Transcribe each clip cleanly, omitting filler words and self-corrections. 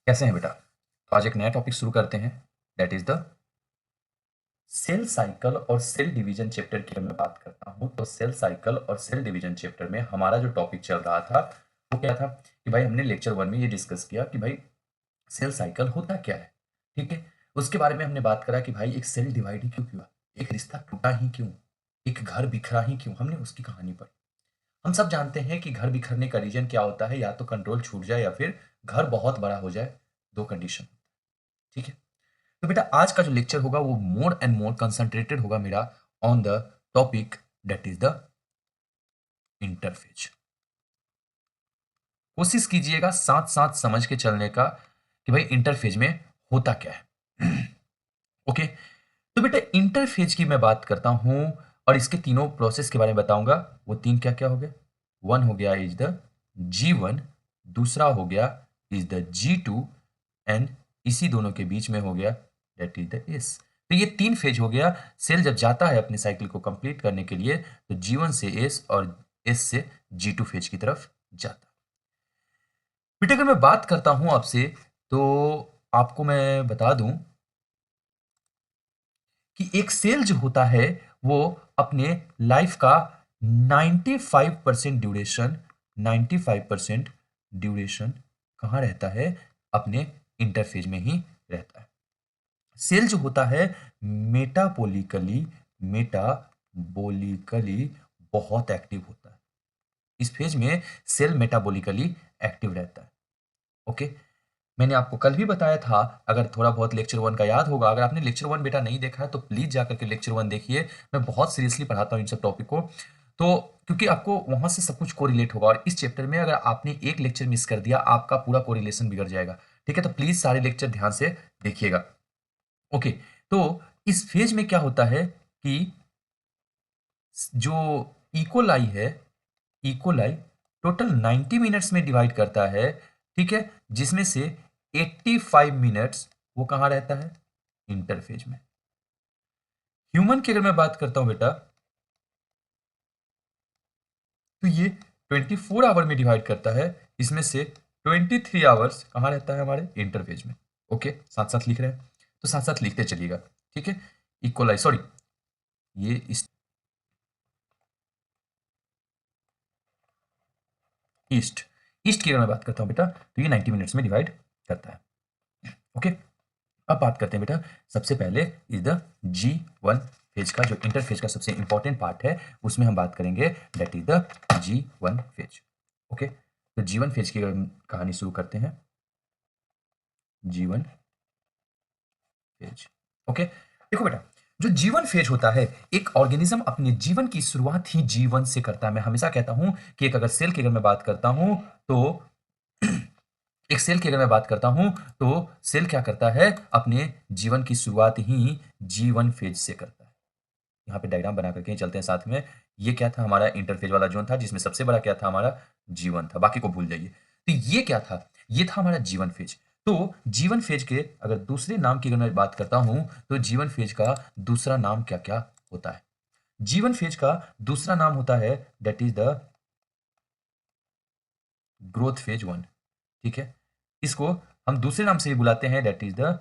कैसे हैं बेटा? तो आज एक नया टॉपिक शुरू करते हैं, that is the cell cycle और सेल डिवीजन चैप्टर की मैं बात करता हूं। तो सेल साइकिल और सेल डिवीजन चैप्टर में हमारा जो टॉपिक चल रहा था वो क्या था कि भाई हमने लेक्चर 1 में ये डिस्कस किया कि भाई सेल साइकिल होता क्या है। ठीक है, उसके बारे में हमने बात करा कि भाई एक सेल डिवाइड ही क्यों हुआ, एक रिश्ता टूटा ही क्यों, एक घर बिखरा ही क्यों, हमने उसकी कहानी पर। हम सब जानते हैं कि घर बिखरने का रीजन क्या होता है, या तो कंट्रोल छूट जाए या फिर घर बहुत बड़ा हो जाए। दो कंडीशन। ठीक है, तो बेटा आज का जो लेक्चर होगा वो मोर एंड मोर कंसंट्रेटेड होगा मेरा on the topic that is the interphase. कोशिश कीजिएगा साथ साथ समझ के चलने का कि भाई इंटरफेज में होता क्या है। ओके, तो बेटा इंटरफेज की मैं बात करता हूं और इसके तीनों प्रोसेस के बारे में बताऊंगा। वो तीन क्या क्या हो गए? वन हो गया इज द G1, दूसरा हो गया इज द G2 एंड इसी दोनों के बीच में हो गया दैट इज द S। तो ये तीन फेज हो गया। सेल जब जाता है अपने साइकिल को कंप्लीट करने के लिए तो G1 से S और S से G2 फेज की तरफ जाता है। बेटा अगर मैं बात करता हूं आपसे तो आपको मैं बता दूं कि एक सेल जो होता है वो अपने लाइफ का 95% ड्यूरेशन 95% ड्यूरेशन कहाँ रहता है? अपने इंटरफेज में ही रहता है। सेल जो होता है मेटाबोलिकली मेटाबोलिकली बहुत एक्टिव होता है। इस फेज में सेल मेटाबोलिकली एक्टिव रहता है। ओके, मैंने आपको कल भी बताया था, अगर थोड़ा बहुत लेक्चर 1 का याद होगा। अगर आपने लेक्चर 1 बेटा नहीं देखा है तो प्लीज जाकर के लेक्चर 1 देखिए। मैं बहुत सीरियसली पढ़ाता हूँ इन सब टॉपिक को, तो क्योंकि आपको वहां से सब कुछ कोरिलेट होगा। और इस चैप्टर में अगर आपने एक लेक्चर मिस कर दिया आपका पूरा कोरिलेशन बिगड़ जाएगा। ठीक है, तो प्लीज सारे लेक्चर ध्यान से देखिएगा। ओके, तो इस फेज में क्या होता है कि जो इकोलाई है, इकोलाई टोटल 90 मिनट्स में डिवाइड करता है। ठीक है, जिसमें से 85 मिनट्स वो कहां रहता है? इंटरफेज में। ह्यूमन की अगर मैं बात करता हूं बेटा तो ये 24 आवर में डिवाइड करता है। इसमें से 23 आवर्स कहां रहता है? हमारे इंटरफेज में। ओके, साथ साथ लिख रहे हैं तो साथ साथ लिखते चलिएगा। ठीक है, इक्वलाई सॉरी, ये इस ईस्ट ईस्ट की अगर मैं बात करता हूं बेटा तो ये 90 मिनट्स में डिवाइड करता है। ओके, अब बात करते हैं बेटा सबसे पहले इज द G1 फेज का, जो इंटरफेज का सबसे इंपॉर्टेंट पार्ट है उसमें हम बात करेंगे that is the G1 phase. Okay, तो G1 फेज की अगर कहानी शुरू करते हैं, G1 फेज। ओके, देखो बेटा जो जीवन फेज होता है, एक ऑर्गेनिज्म अपने जीवन की शुरुआत ही जीवन से करता है। मैं हमेशा कहता हूं कि एक अगर सेल की अगर मैं बात करता हूं तो एक सेल की अगर मैं बात करता हूं तो सेल क्या करता है? अपने जीवन की शुरुआत ही जीवन फेज से करता है। यहाँ पे डायग्राम बना करके ही चलते हैं साथ में। ये क्या था? हमारा इंटरफेज वाला जोन था जिसमें सबसे बड़ा क्या था? हमारा जीवन था, बाकी को भूल जाइए। तो ये क्या था? ये था हमारा जीवन फेज। तो जीवन फेज के अगर दूसरे नाम की अगर मैं बात करता हूं तो जीवन फेज का दूसरा नाम क्या क्या होता है? जीवन फेज का दूसरा नाम होता है that is the growth phase 1। ठीक है, इसको हम दूसरे नाम से भी बुलाते हैं that is the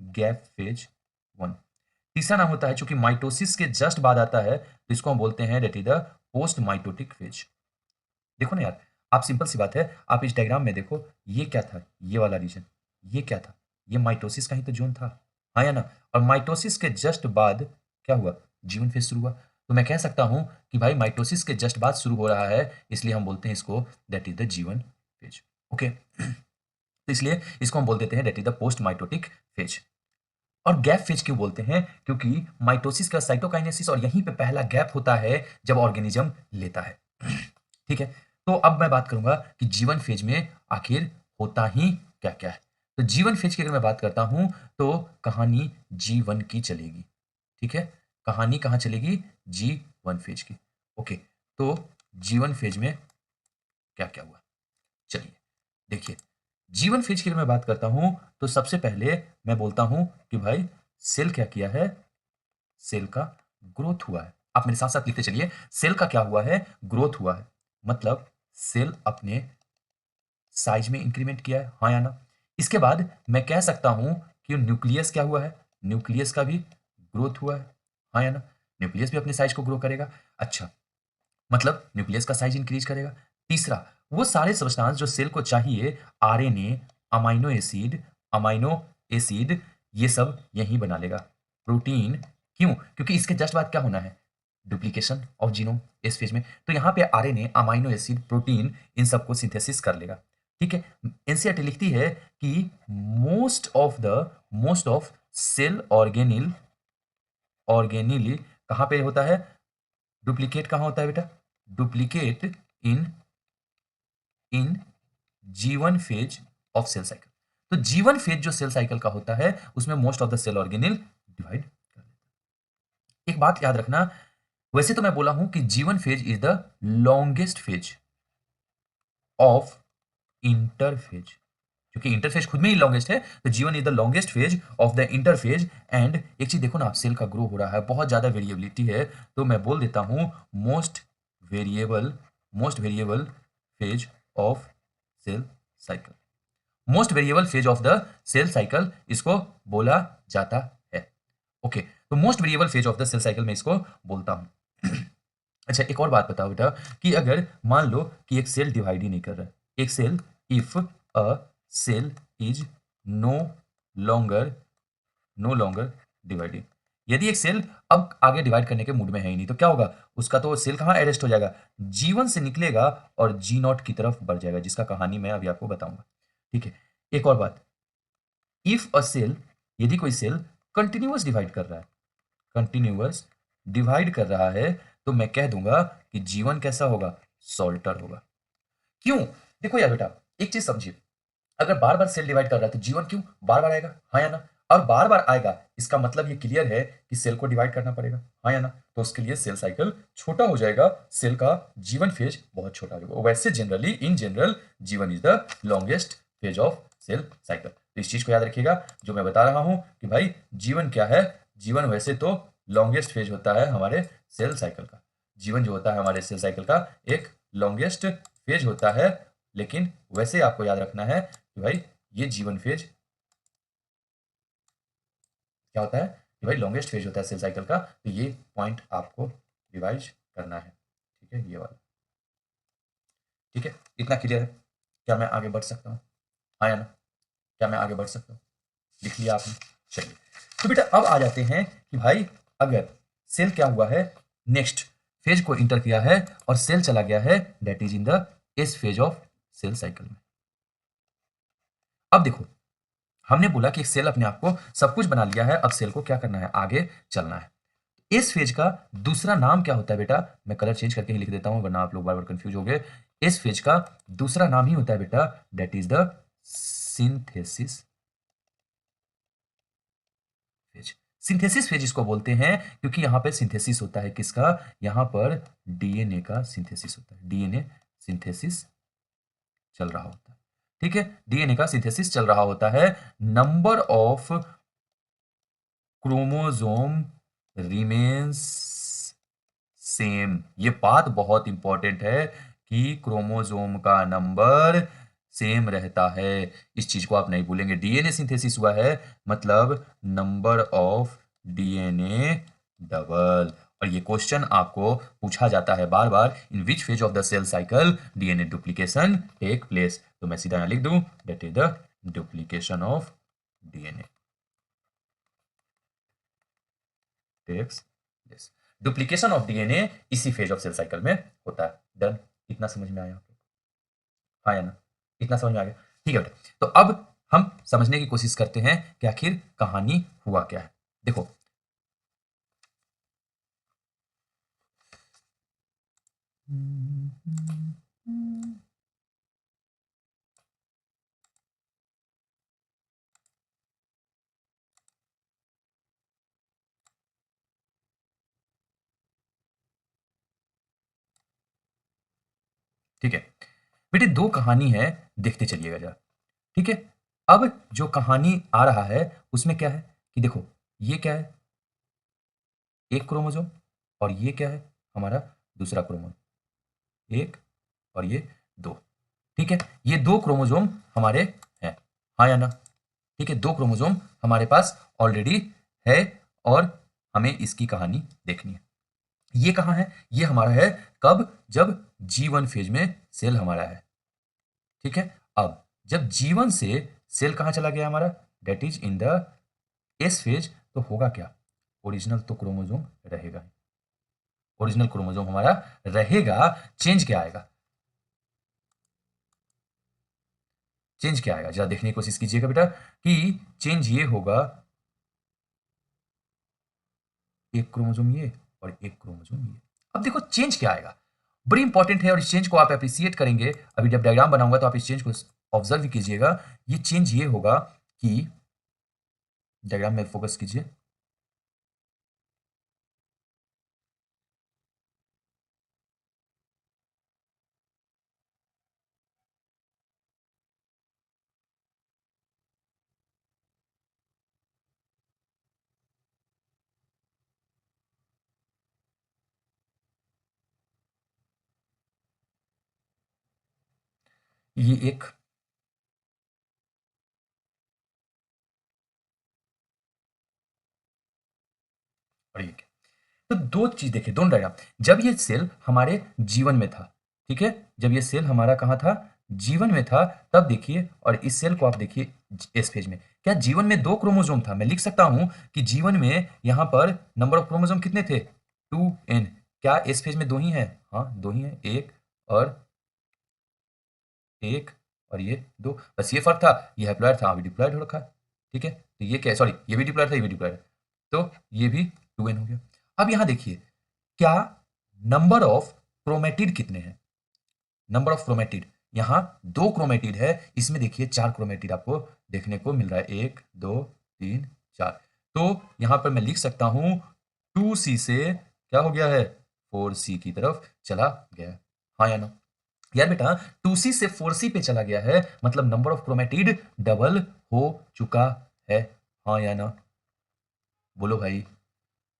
gap phase 1। तीसरा नाम होता है, चूंकि माइटोसिस के जस्ट बाद आता है तो इसको हम बोलते हैं that is the post mitotic phase. देखो ना यार, आप सिंपल सी बात है, आप इस डायग्राम में देखो, ये क्या था? ये वाला रीजन, ये क्या था? ये माइटोसिस का ही तो जोन था, हाँ या ना? और माइटोसिस के जस्ट बाद क्या हुआ? जीवन फेज शुरू हुआ। तो मैं कह सकता हूं कि भाई माइटोसिस के जस्ट बाद शुरू हो रहा है, इसलिए हम बोलते हैं इसको दैट इज द जीवन फेज। ओके, तो इसलिए इसको हम बोल देते हैं that is the post mitotic phase. और गैप फेज क्यों बोलते हैं? क्योंकि माइटोसिस का साइटोकाइनेसिस और यहीं पे पहला गैप होता है जब ऑर्गेनिज्म लेता है। ठीक है, तो अब मैं बात करूंगा कि जीवन फेज में आखिर होता ही क्या क्या है। तो जीवन फेज की अगर मैं बात करता हूं तो कहानी G1 की चलेगी। ठीक है, कहानी कहां चलेगी? G1 फेज की। ओके, तो जीवन फेज में क्या क्या हुआ, चलिए देखिए। जीवन फेज की अगर मैं बात करता हूं तो सबसे पहले मैं बोलता हूं कि भाई सेल क्या किया है? सेल का ग्रोथ हुआ है। आप मेरे साथ साथ लिखते चलिए, सेल का क्या हुआ है? ग्रोथ हुआ है। मतलब सेल अपने साइज में इंक्रीमेंट किया है, हाँ या ना? इसके बाद मैं कह सकता हूं कि न्यूक्लियस क्या हुआ है, न्यूक्लियस का भी ग्रोथ हुआ है, हाँ या ना? न्यूक्लियस भी अपने साइज को ग्रो करेगा। अच्छा, मतलब न्यूक्लियस का साइज इंक्रीज करेगा। तीसरा, वो सारे सब्सटेंस जो सेल को चाहिए, आरएनए, अमाइनो एसिड, ये सब यहीं बना लेगा। प्रोटीन, क्यों? क्योंकि इसके जस्ट बाद क्या होना है? डुप्लीकेशन ऑफ जीनोम इस फेज में। तो यहाँ पे आरएनए, अमाइनो एसिड, प्रोटीन, इन सबको सिंथेसिस कर लेगा। ठीक है? एनसीईआरटी लिखती है कि मोस्ट ऑफ सेल ऑर्गेनिल कहाँ पे होता है? डुप्लीकेट कहाँ होता है बेटा? डुप्लीकेट इन इन जीवन फेज ऑफ सेल साइकिल। तो जीवन फेज जो सेल साइकिल का होता है उसमें most of the cell organelle divide कर लेते हैं। एक बात याद रखना, वैसे तो मैं बोला हूं कि जीवन phase is the longest phase of interphase, क्योंकि इंटरफेज खुद में ही लॉन्गेस्ट है, तो जीवन is the longest phase of the interphase. And एक चीज देखो ना, सेल का ग्रो हो रहा है, बहुत ज्यादा वेरिएबिलिटी है, तो मैं बोल देता हूं most variable most variable phase of cell cycle. Most variable phase of the cell cycle इसको बोला जाता है। ओके, तो most variable phase of the cell cycle में इसको बोलता हूं। अच्छा, एक और बात बताओ बेटा कि अगर मान लो कि एक सेल डिवाइड ही नहीं कर रहा है, एक cell, if a cell is no longer no longer dividing, यदि एक सेल अब आगे डिवाइड करने के मूड में है ही नहीं, तो क्या होगा? उसका तो सेल कहाँ अरेस्ट हो जाएगा? जीवन से निकलेगा और जी नॉट की तरफ बढ़ जाएगा, जिसका कहानी मैं अभी आपको बताऊंगा। ठीक है, एक और बात, इफ अ सेल, यदि कोई सेल कंटिन्यूअस डिवाइड कर रहा है, कंटिन्यूअस डिवाइड कर रहा है, तो मैं कह दूंगा कि जीवन कैसा होगा? सॉल्टर होगा। क्यों? देखो यार बेटा, एक चीज समझिए, अगर बार बार सेल डिवाइड कर रहा है तो जीवन क्यों बार बार आएगा, हाँ या ना? और बार बार आएगा, इसका मतलब ये क्लियर है कि सेल को डिवाइड करना पड़ेगा, हाँ या ना? तो उसके लिए सेल साइकिल छोटा हो जाएगा, सेल का जीवन फेज बहुत छोटा हो जाएगा। वैसे generally, in general, G one is the longest phase of cell cycle. तो इस चीज को याद रखिएगा, जो मैं बता रहा हूं कि भाई जीवन क्या है। जीवन वैसे तो लॉन्गेस्ट फेज होता है हमारे सेल साइकिल का, जीवन जो होता है हमारे सेल साइकिल का एक लॉन्गेस्ट फेज होता है, लेकिन वैसे आपको याद रखना है कि भाई ये जीवन फेज क्या होता है, कि भाई लॉन्गेस्ट फेज होता है सेल साइकिल का। तो ये पॉइंट आपको रिवाइज करना है, ठीक है, ये वाला। ठीक है, इतना क्लियर है? क्या मैं आगे बढ़ सकता हूँ, हाँ या ना? क्या मैं आगे बढ़ सकता हूँ? लिख लिया आपने? चलिए, तो बेटा अब आ जाते हैं कि भाई अगर सेल क्या हुआ है, नेक्स्ट फेज को इंटर किया है और सेल चला गया है, that is in the S phase of cell cycle में। अब देखो, हमने बोला कि एक सेल अपने आप को सब कुछ बना लिया है, अब सेल को क्या करना है? आगे चलना है। इस फेज का दूसरा नाम क्या होता है बेटा? मैं कलर चेंज करके ही लिख देता हूं, वरना आप लोग बार बार कंफ्यूज हो गए। इस फेज का दूसरा नाम ही होता है बेटा, that is the synthesis phase. Synthesis phase इसको बोलते हैं क्योंकि यहां पे सिंथेसिस होता है किसका? यहां पर डीएनए का सिंथेसिस होता है, डीएनए सिंथेसिस चल रहा होता है। ठीक है, डीएनए का सिंथेसिस चल रहा होता है। Number of chromosome remains same. ये बात बहुत इंपॉर्टेंट है कि क्रोमोसोम का नंबर सेम रहता है। इस चीज को आप नहीं भूलेंगे। डीएनए सिंथेसिस हुआ है मतलब नंबर ऑफ डीएनए डबल। और ये क्वेश्चन आपको पूछा जाता है बार बार, in which phase of the cell cycle DNA duplication take place. तो मैं सीधा यहां लिख दूं, that is the duplication of DNA takes place. Duplication of DNA इसी फेज ऑफ सेल साइकिल में होता है। डन, इतना समझ में आया आप लोग? हाँ या ना? इतना समझ में आ गया? ठीक है बेटा, तो अब हम समझने की कोशिश करते हैं कि आखिर कहानी हुआ क्या है। देखो, ठीक है बेटे, दो कहानी है, देखते चलिएगा जरा। ठीक है, अब जो कहानी आ रहा है उसमें क्या है कि देखो, ये क्या है? एक क्रोमोसोम। और ये क्या है? हमारा दूसरा क्रोमोसोम। एक और ये दो। ठीक है। ठीक है, ये 2 क्रोमोसोम हमारे हैं, हाँ या ना? ठीक है, 2 क्रोमोसोम हमारे पास ऑलरेडी है और हमें इसकी कहानी देखनी है। ये कहाँ है? ये हमारा है कब? जब G1 फेज में सेल हमारा है। ठीक है, अब जब G1 से सेल कहाँ चला गया हमारा? That is in the S phase, तो होगा क्या? ओरिजिनल तो क्रोमोसोम रहेगा, ओरिजिनल क्रोमोसोम हमारा रहेगा। चेंज क्या आएगा? चेंज क्या आएगा? जरा देखने की कोशिश कीजिएगा बेटा कि चेंज ये होगा, एक क्रोमोसोम ये और एक क्रोमोसोम ये। अब देखो चेंज क्या आएगा, बड़ी इंपॉर्टेंट है और इस चेंज को आप अप्रिशिएट करेंगे। अभी जब डायग्राम बनाऊंगा तो आप इस चेंज को ऑब्जर्व भी कीजिएगा। ये चेंज ये होगा कि डायग्राम में फोकस कीजिए। ये एक और ये क्या? तो दो चीज देखिए, दोनों डायग्राम। जब ये सेल हमारे जीवन में था, ठीक है, जब ये सेल हमारा कहाँ था? जीवन में था, तब देखिए, और इस सेल को आप देखिए इस पेज में, क्या जीवन में 2 क्रोमोसोम था? मैं लिख सकता हूं कि जीवन में यहां पर नंबर ऑफ क्रोमोसोम कितने थे? 2n। क्या इस पेज में 2 ही है? हाँ, 2 ही है, एक और एक और ये 2, बस ये फर्क था, ये हैप्लॉइड था, अभी डिप्लॉइड हो रखा है। ठीक है, तो ये क्या है? सॉरी, ये भी डिप्लॉइड था, ये भी डिप्लॉइड है, तो ये भी 2n हो गया। अब यहां देखिए, क्या नंबर ऑफ क्रोमेटिड कितने हैं? नंबर ऑफ क्रोमेटिड, यहां 2 क्रोमेटिड है, इसमें देखिए 4 क्रोमेटिड आपको देखने को मिल रहा है, 1 2 3 4। तो यहां पर मैं लिख सकता हूं 2c से क्या हो गया है? 4c की तरफ चला गया है, हाँ या ना? यार बेटा 2c से 4c पे चला गया है, मतलब नंबर ऑफ क्रोमेटिड डबल हो चुका है, हाँ या ना? बोलो भाई,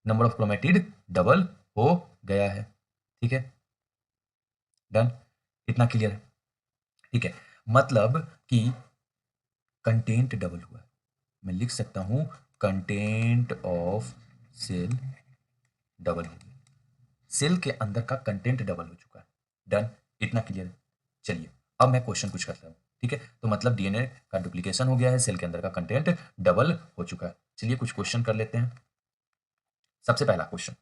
नंबर ऑफ क्रोमेटिड डबल हो गया है। ठीक है, डन, इतना क्लियर है? ठीक है, मतलब कि कंटेंट डबल हुआ है। मैं लिख सकता हूं कंटेंट ऑफ सेल डबल हो गया, सेल के अंदर का कंटेंट डबल हो चुका है। डन, इतना क्लियर है? चलिए, अब मैं क्वेश्चन कुछ करता हूं। ठीक है, तो मतलब डीएनए का डुप्लीकेशन हो गया है, सेल के अंदर का कंटेंट डबल हो चुका है। चलिए कुछ क्वेश्चन कर लेते हैं। सबसे पहला क्वेश्चन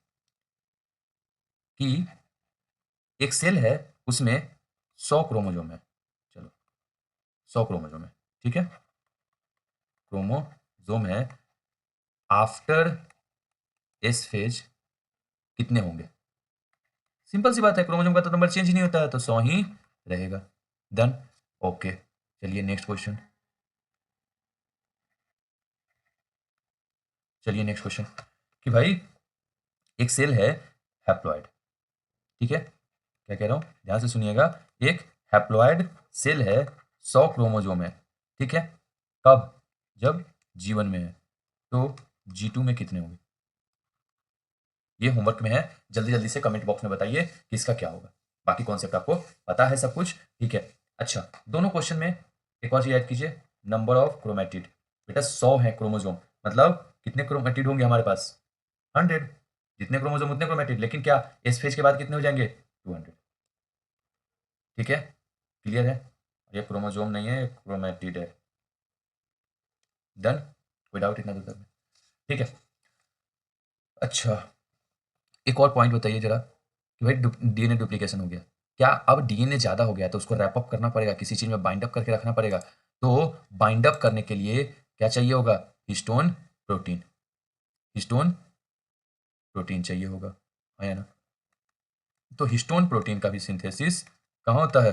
कि एक सेल है, उसमें 100 क्रोमोसोम है, चलो 100 क्रोमोसोम है, ठीक है, क्रोमोसोम है, आफ्टर एस फेज कितने होंगे? सिंपल सी बात है, क्रोमोसोम का तो नंबर चेंज ही नहीं होता है, तो 100 ही रहेगा। Done, okay. चलिए नेक्स्ट क्वेश्चन, चलिए नेक्स्ट क्वेश्चन कि भाई एक सेल है हैप्लॉइड, ठीक है, क्या कह रहा हूं, ध्यान से सुनिएगा। एक हैप्लॉइड सेल है, 100 क्रोमोसोम है, ठीक है, कब? जब जीवन में है, तो G2 में कितने होंगे? ये होमवर्क में है, जल्दी जल्दी से कमेंट बॉक्स में बताइए कि इसका क्या होगा। बाकी कॉन्सेप्ट आपको पता है सब कुछ, ठीक है। अच्छा, दोनों क्वेश्चन में एक और चीज ऐड कीजिए, नंबर ऑफ क्रोमेटिड। बेटा 100 है क्रोमोसोम, मतलब कितने क्रोमेटिड होंगे हमारे पास? 100। जितने क्रोमोसोम उतने क्रोमेटिड, लेकिन क्या इस फेज के बाद कितने हो जाएंगे? 200। ठीक है, क्लियर है? ये क्रोमोसोम नहीं है, क्रोमेटिड है। डन, कोई डाउट इतना दूर तक में? ठीक है, अच्छा, एक और पॉइंट बताइए जरा कि भाई डीएनए डुप्लीकेशन हो गया, क्या अब डीएनए ज़्यादा हो गया तो उसको रैप अप करना पड़ेगा, किसी चीज़ में बाइंड अप करके रखना पड़ेगा, तो बाइंड अप करने के लिए क्या चाहिए होगा? हिस्टोन प्रोटीन, हिस्टोन प्रोटीन चाहिए होगा, है ना? तो हिस्टोन प्रोटीन का भी सिंथेसिस कहाँ होता है?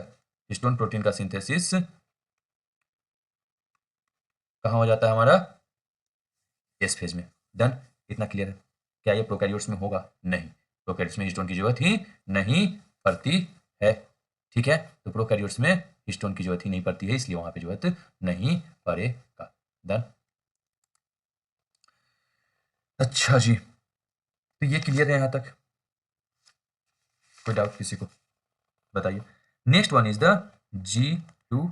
हिस्टोन प्रोटीन का सिंथेसिस कहाँ हो जाता है हमारा? एस फेज में। डन, इतना क्लियर है? क्या ये प्रोकैरियोट्स में होगा? नहीं, प्रोकैरियोट्स में हिस्टोन की जरूरत ही नहीं पड़ती है, ठीक है, तो प्रोकैरियोट्स में हिस्टोन की जरूरत ही नहीं पड़ती है, इसलिए वहां पे जरूरत नहीं पड़ेगा। डन, अच्छा जी, तो ये क्लियर है यहां तक? कोई डाउट किसी को? बताइए। Next one is the G two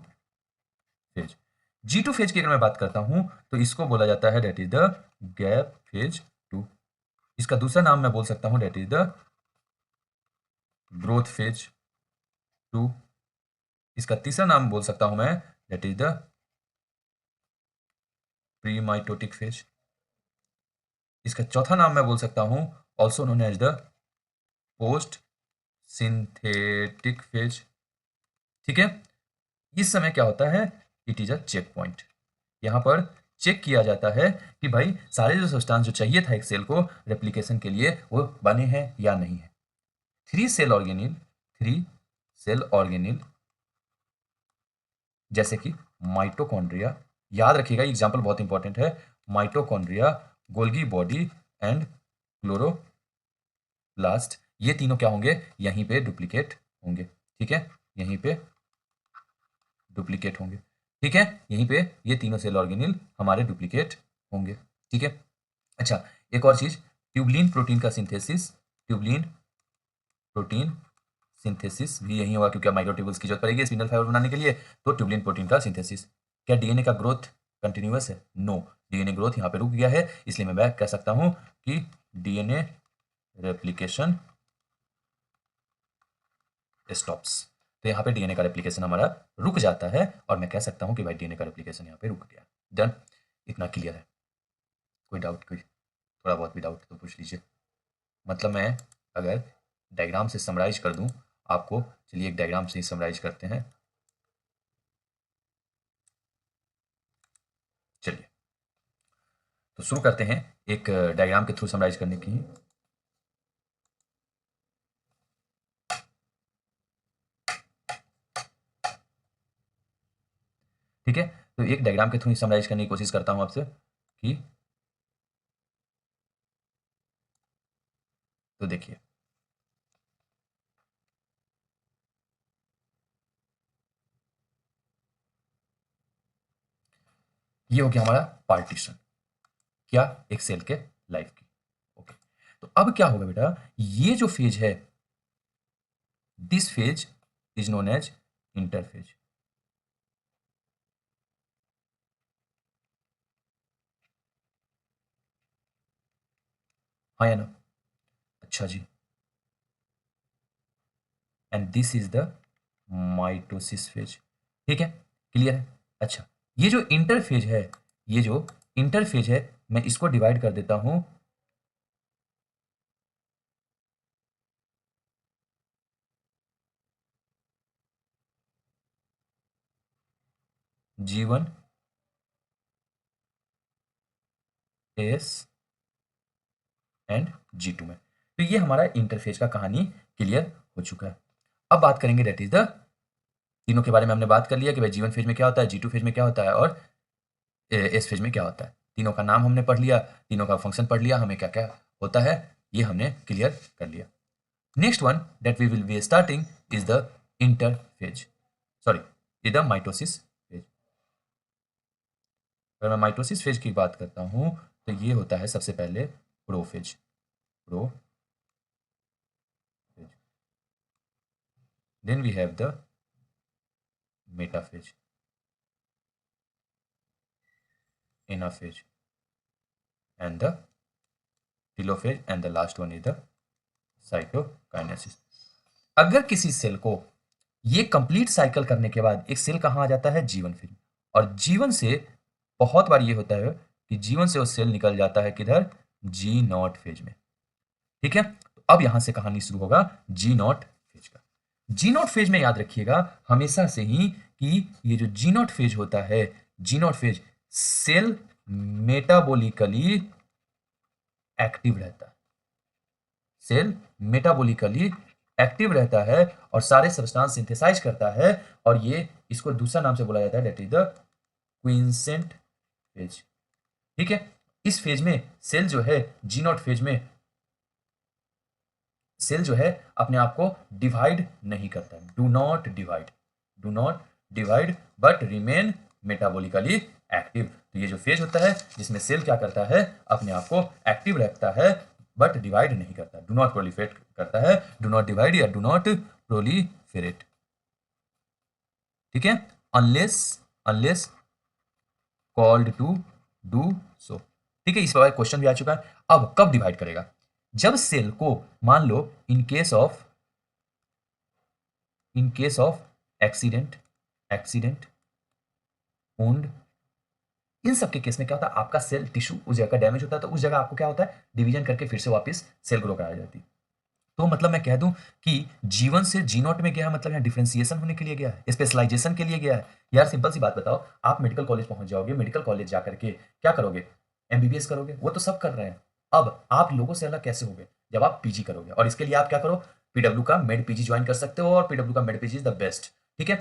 phase. G2 phase की अगर मैं बात करता हूं तो इसको बोला जाता है that is the gap phase 2। इसका दूसरा नाम मैं बोल सकता हूं that is the growth phase 2। इसका तीसरा नाम बोल सकता हूं मैं that is the pre mitotic phase. इसका चौथा नाम मैं बोल सकता हूं also known as the post synthetic phase. ठीक है, इस समय क्या होता है, it is a check point. यहां पर चेक किया जाता है कि भाई सारे जो सब्सटेंस जो चाहिए था एक सेल को रेप्लिकेशन के लिए वो बने हैं या नहीं है। थ्री सेल ऑर्गेनिल जैसे कि माइटोकॉन्ड्रिया, याद रखिएगा ये एग्जांपल बहुत इंपॉर्टेंट है, mitochondria, Golgi body and chloroplast, ये तीनों क्या होंगे, यहीं पे डुप्लीकेट होंगे। ठीक है, यहीं पे डुप्लीकेट होंगे। ठीक है, यहीं पे ये तीनों सेल ऑर्गेनिल हमारे डुप्लीकेट होंगे। ठीक है, अच्छा एक और चीज, ट्यूबलिन प्रोटीन का सिंथेसिस, ट्यूबलिन प्रोटीन सिंथेसिस भी यही होगा क्योंकि अब माइक्रोट्यूबुल्स की जरूरत पड़ेगी स्पिंडल फाइबर बनाने के लिए, तो ट्यूबलिन प्रोटीन का सिंथेसिस। क्या डीएनए का ग्रोथ कंटिन्यूअस है? नो, डीएनए ग्रोथ यहाँ पे रुक गया है, इसलिए मैं कह सकता हूँ कि डीएनए रेप्लिकेशन स्टॉप्स। तो यहाँ पे डीएनए का रेप्लिकेशन हमारा रुक जाता है और मैं कह सकता हूँ कि भाई डीएनए का रेप्लिकेशन यहाँ पे रुक गया। डन, इतना क्लियर है? कोई डाउट, कोई थोड़ा बहुत भी डाउट तो पूछ लीजिए। मतलब मैं अगर डायग्राम से समराइज कर दूं आपको, चलिए एक डायग्राम से ही समराइज करते हैं। चलिए तो शुरू करते हैं एक डायग्राम के थ्रू समराइज करने की। ठीक है, तो एक डायग्राम के थ्रू समराइज करने की कोशिश करता हूं आपसे कि, तो देखिए ये हो गया हमारा पार्टीशन, क्या, एक सेल के लाइफ की। ओके, तो अब क्या होगा बेटा, ये जो फेज है, this phase is known as interphase. हाँ या ना? अच्छा जी, and this is the mitosis phase. ठीक है, क्लियर है? अच्छा, ये जो इंटरफेज है, ये जो इंटरफेज है, मैं इसको डिवाइड कर देता हूं G1 एस एंड G2 में। तो ये हमारा इंटरफेज का कहानी क्लियर हो चुका है। अब बात करेंगे दैट इज द, तीनों के बारे में हमने बात कर लिया कि भाई G1 फेज में क्या होता है, G2 फेज में क्या होता है और एस फेज में क्या होता है। तीनों का नाम हमने पढ़ लिया, तीनों का फंक्शन पढ़ लिया, हमें क्या क्या होता है ये हमने क्लियर कर लिया। Next one that we will be starting is the interphase, sorry is the mitosis phase. अगर मैं माइटोसिस फेज की बात करता हूँ तो ये होता है सबसे पहले prophase, pro, then we have the metaphage, anaphage and the telophage and the last one is the cytokinesis। अगर किसी सेल को ये कंप्लीट साइकिल करने के बाद एक सेल कहाँ आ जाता है, जीवन फेज, और जीवन से बहुत बार ये होता है कि जीवन से वो सेल निकल जाता है किधर, जी नॉट फेज में। ठीक है, तो अब यहां से कहानी शुरू होगा जी नॉट फेज का। जी नॉट फेज में याद रखिएगा हमेशा से ही कि ये जो जी नॉट फेज होता है, G naught phase cell metabolically active रहता है, सेल मेटाबोलिकली एक्टिव रहता है और सारे सब्सटेंस सिंथेसाइज करता है, और ये इसको दूसरा नाम से बोला जाता है दैट इज द क्विंसेंट फेज। ठीक है, इस फेज में सेल जो है, जी नॉट फेज में सेल जो है अपने आप को डिवाइड नहीं करता, do not divide, do not divide but remain metabolically active. तो ये जो फेज होता है जिसमें सेल क्या करता है, अपने आप को एक्टिव रखता है बट डिवाइड नहीं करता, डू नॉट प्रोलिफेट करता है, डू नॉट डिवाइड या डू नॉट प्रोलिफेरेट। ठीक है, unless unless called to do so. ठीक है, इस बार क्वेश्चन भी आ चुका है। अब कब डिवाइड करेगा? जब सेल को मान लो in case of accident accident wound, इन सब के केस में क्या होता है, आपका सेल टिश्यू उस जगह का डैमेज होता है, तो उस जगह आपको क्या होता है, डिवीजन करके फिर से वापस सेल ग्रो कराई जाती है। तो मतलब मैं कह दूं कि जीवन से जी नॉट में गया है, मतलब यहाँ डिफरेंशिएशन होने के लिए गया है, स्पेशलाइजेशन के लिए गया है। यार सिंपल सी बात बताओ, आप मेडिकल कॉलेज पहुंच जाओगे, मेडिकल कॉलेज जाकर के क्या करोगे? एमबीबीएस करोगे, वो तो सब कर रहे हैं। अब आप लोगों से अलग कैसे होगे? जब आप पीजी करोगे, और इसके लिए आप क्या करो, पीडब्ल्यू का मेड पीजी ज्वाइन कर सकते हो, और पीडब्ल्यू का made PG is the best. ठीक है,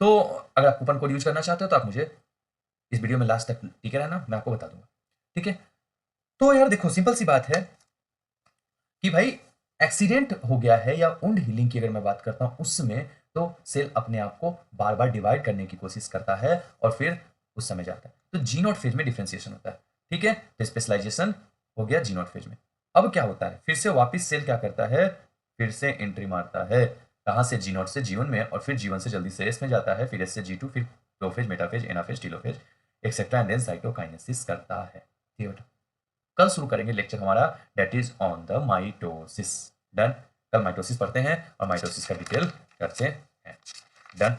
तो अगर आप कूपन कोड यूज करना चाहते हो तो आप मुझे इस वीडियो में लास्ट तक टिके रहना, मैं आपको बता दूंगा। ठीक है, तो यार देखो सिंपल सी बात है कि भाई एक्सीडेंट हो गया है या वुंड हीलिंग की अगर मैं बात करता हूं उसमें, तो सेल अपने आप को बार बार डिवाइड करने की कोशिश करता है और फिर उस समय जाता है, तो जी नॉट फेज में डिफरेंशिएशन होता है। ठीक है, तो स्पेशलाइजेशन हो गया जी नॉट फेज में। अब क्या होता है, फिर से वापस सेल क्या करता है, फिर से एंट्री मारता है, कहां से, जी नॉट से जीवन में, और फिर जीवन से जल्दी से एस में जाता है, फिर एस से जी टू, फिर prophase, metaphase, anaphase, telophase, etcetera, and then cytokinesis करता है। ठीक है बेटा, कल शुरू करेंगे लेक्चर हमारा, that is on the mitosis. Done, कल माइटोसिस पढ़ते हैं और माइटोसिस का डिटेल करते हैं। डन।